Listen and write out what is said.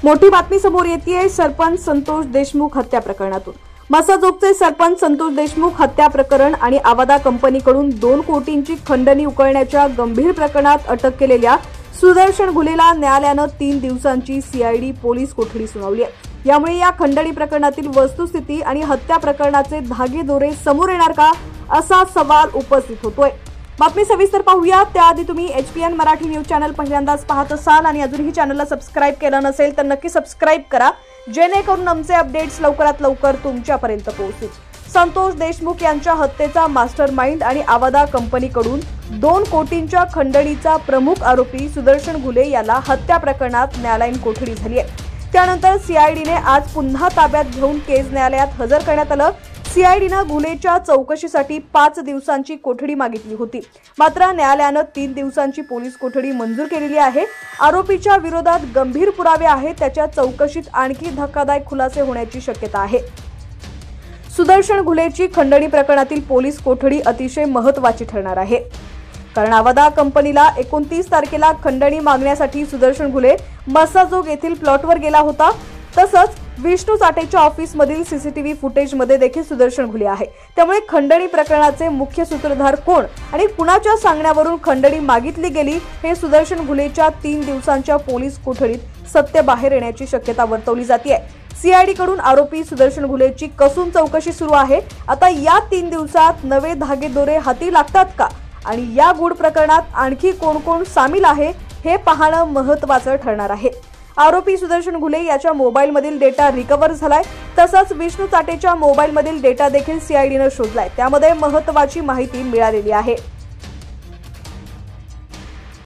मोठी बातमी समोर येतेय सरपंच संतोष देशमुख हत्या प्रकरणातून। मसाजोगचे सरपंच संतोष देशमुख हत्या प्रकरण आणि आवादा कंपनीकडून 2 कोटींची खंडणी उकळण्याच्या गंभीर प्रकरणात अटक केलेल्या सुदर्शन घुलेला न्यायालयानं 3 दिवसांची सीआयडी पोलीस कोठडी सुनावली आहे। यामुळे या खंडणी प्रकरणातील वस्तुस्थिती आणि हत्या प्रकरणाचे धागेदोरे समोर येणार का, असा सवाल उपस्थित होतोय। बातमी सविस्तर पाहूया। त्याआधी तुम्ही HPN मराठी न्यूज चॅनल पहिल्यांदाच पाहत असाल आणि अजूनही चॅनलला सबस्क्राइब केलं नसेल तर नक्की सबस्क्राइब करा, जेणेकरून आमचे अपडेट्स लवकरात लवकर तुमच्यापर्यंत पोहोचतील। संतोष देशमुख यांच्या हत्येचा मास्टरमाइंड आणि आवादा कंपनीकडून 2 कोटींच्या खंडणीचा प्रमुख आरोपी सुदर्शन घुले याला हत्या प्रकरणात न्यायालयीन कोठडी झाली आहे। त्यानंतर सीआयडीने आज पुन्हा ताब्यात घेऊन केज न्यायालयात हजर करण्यात आलं। सीआयडीनं घुलेच्या चौकशीसाठी 5 दिवसांची कोठडी मागितली होती, मात्र न्यायालयानं 3 दिवसांची पोलीस कोठडी मंजूर केलेली आहे। आरोपीच्या विरोधात गंभीर पुरावे आहेत, त्याच्या चौकशीत आणखी धक्कादायक खुलासे होण्याची शक्यता आहे। सुदर्शन घुलेची खंडणी प्रकरणातील पोलीस कोठडी अतिशय महत्त्वाची ठरणार आहे, कारण आवादा कंपनीला 29 तारखेला खंडणी मागण्यासाठी सुदर्शन घुले मसाजोग येथील प्लॉटवर गेला होता। तसंच विष्णू साठेच्या ऑफिसमधील सीसीटीव्ही फुटेजमध्ये देखील सुदर्शन घुले आहे। त्यामुळे खंडणी प्रकरणाचे मुख्य सूत्रधार कोण आणि कुणाच्या सांगण्यावरून खंडणी मागितली गेली, हे सुदर्शन घुलेच्या 3 दिवसांच्या पोलीस कोठडीत सत्य बाहेर येण्याची शक्यता वर्तवली जाते। सीआयडी कडून आरोपी सुदर्शन घुलेची कसून चौकशी सुरू आहे। आता या 3 दिवसात नवे धागेदोरे हाती लागतात का आणि या गूढ प्रकरणात आणखी कोण कोण सामील आहे हे पाहणं महत्त्वाचं ठरणार आहे। आरोपी सुदर्शन घुले याच्या मोबाईलमधील डेटा रिकव्हर झालाय, तसंच विष्णू साठेच्या मोबाईलमधील डेटा देखील सीआयडीनं शोधलाय। त्यामध्ये महत्त्वाची माहिती मिळालेली आहे।